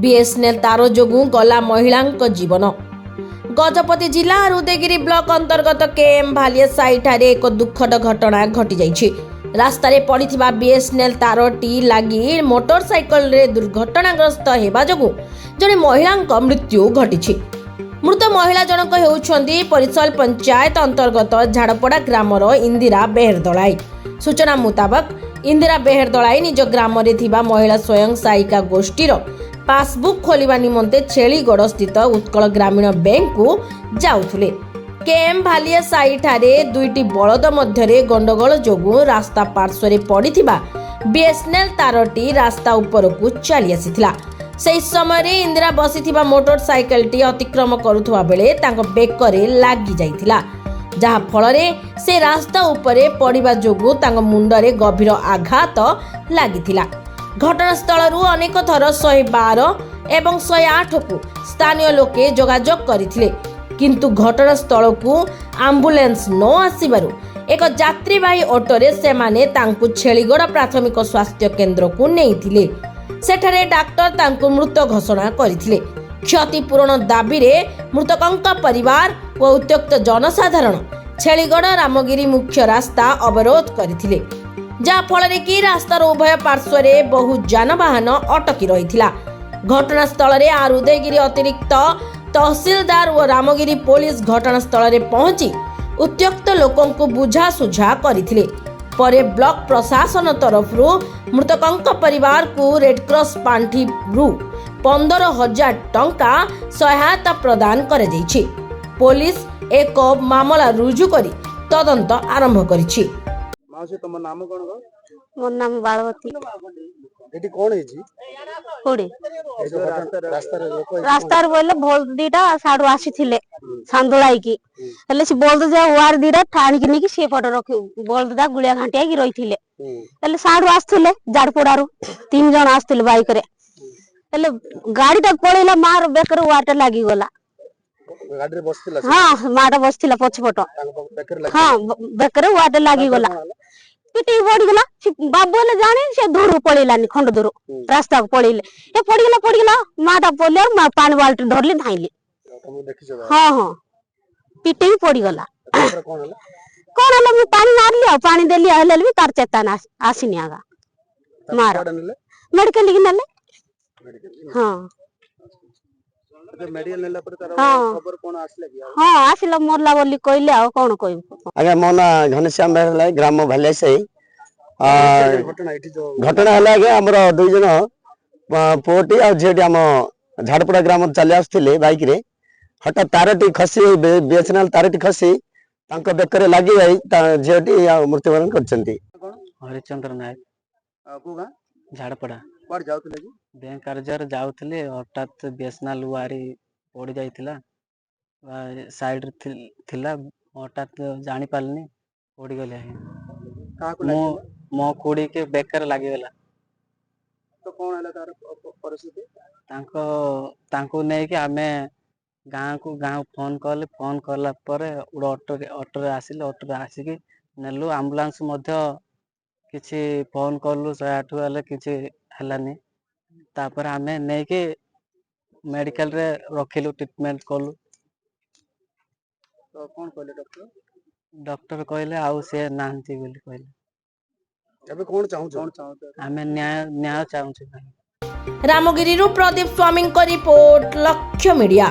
BSNL तार जोगु गला महिला जीवन। गजपति जिला उदयगिरी ब्लॉक अंतर्गत केएम भालिया साइठारे एक दुखद घटना घटी जाइछि। रास्तारे पड़िथिबा बीएसएनएल तारटी लागी मोटरसाइकल रे दुर्घटनाग्रस्त हेबा जोगु जने महिला मृत्यु घटिछि। मृत महिला जनक हेउछन्ती परिसल पंचायत अंतर्गत झाड़पड़ा ग्रामर इंदिरा बेहरदलाई। सूचना मुताबक इंदिरा बेहरदलाई निज ग्राम रे थिबा महिला स्वयं सहायिका गोष्ठीर पासबुक खोलिबा निमंते छेलीगढ़ स्थित उत्कल ग्रामीण बैंक को जाउथुले। केएम भालिया साइठारे दुईटी बलद मध्यरे गंडगोल जोगु रास्ता पार्श्वरे पड़िथिबा बीएसएनएल तारटी रास्ता उपरकू चली आसीथिला। सेही समय इंदिरा बसिथिबा मोटरसाइकलटी अतिक्रम करुथुवा बेले तांको बेकरे लागि जाइथिला, जहा फलरे से रास्ता उपरे पड़िबा जोगु तांको मुंडरे गभीर आघात लागिथिला। घटनास्थल अनेक थर 112 एवं 108 को स्थानीय लोके जोगाजोग करथिले, किंतु घटनास्थल को एम्बुलेंस न आसीबारु एक यात्रीवाही ऑटोरे सेमाने तांकु छेलीगढ़ प्राथमिक स्वास्थ्य केंद्र को नेइथिले। सेठारे डाक्टर तांकु मृत घोषणा करथिले। क्षतिपूरण दाबी रे मृतकंक परिवार व उत्त्यक्त जनसाधारण छेलीगढ़ रामगिरी मुख्य रास्ता अवरोध करथिले, जा फल कि रास्तार उभय पार्श्वरे बहु जानवाहन अटकी रहिथिला। घटनास्थल रे उदयगिरी अतिरिक्त तहसीलदार और रामगिरी पुलिस घटनास्थल रे पहुंची उत्त्यक्त लोकों को बुझासुझा करथिले। परे ब्लॉक प्रशासन तरफ मृतकंक परिवार को रेडक्रॉस पांठी 15,000 टंका सहायता प्रदान कर दैछि। पुलिस एक मामला रुजु करी तदंत आरंभ करिछि। माउसी तम नाम कोन गो? मोर नाम बालवती। एटी कोन हेछि? कोडी ए जो रास्ता लोक रास्तार बोले बोल दीटा साडू आसीथिले सांदुलाई की हले से बोल जा वार दीटा ठाणी की नेकी से पट रखि बोल दा गुलिया घांटिया की रहिथिले। हले साडू आस्थिले झाड़पड़ारू 3 जण आस्थिले बाइक रे। हले गाड़ी टा पळेला मार बेकर वाटा लागि गला। गाड़ी रे बसतिला? हां माटा बसतिला पछपट। हां बेकर वाटा लागि गला। पिटी पड़ी गला बाबूले जाने से दूर पड़ेलानी खंड दूर रास्ता को पड़ेले ए पड़ी गला माटा पड़ले मा पानी बाल्टी धरली धाइली। तुम देखिছো? हां हां पिटी भी पड़ी गला। कोन हला मैं पानी मारली पानी देली हले भी तार चेतना आसीनी आगा मार मेडिकल लिख नले। हां तो मेडिकल नेला पर तार खबर कोन आसले कि? हां आसिला मोरला बोली कहले आ कोन कहू। आगे मोना घनश्याम बेहरलाई ग्राम भालिया से घटना हला के हमर दुई जन पोटी आ झेटी हम झाड़पड़ा ग्राम चली आसथिले बाइक रे। हठात तारटी खसी बीएसएनएल तारटी खसी तांको बेकरे लागि जाई झेटी मृत्युवरण करछंती। हरिचंद्र नायक को गा झाड़पड़ा पर जाउतले कि बैंक कार्यालय जाउतले हठात बीएसएनएल वारी पड़ी जाइतिला साइड थिला हठात जानी पालनी पड़ी गले। का को लागि मो कोड़ी के बेकर लागि गला। तो कोन हला तार परिस्थिति? तांको नै कि हमें गाँव फोन करला पर ऑटो रे आसिकी नेलु एम्बुलेंस मध्य किछि फोन करलु 108 वाले किछि हलानी। तापर हमें नै कि मेडिकल रे रखिलु ट्रीटमेंट करलु। तो कोन कहले डॉक्टर? डॉक्टर कहले आउ से नांती बोली कहले। एबे कोन चाहू हमें न्याय चाहू। रामगिरी प्रदीप स्वामी को रिपोर्ट लक्ष्य मीडिया।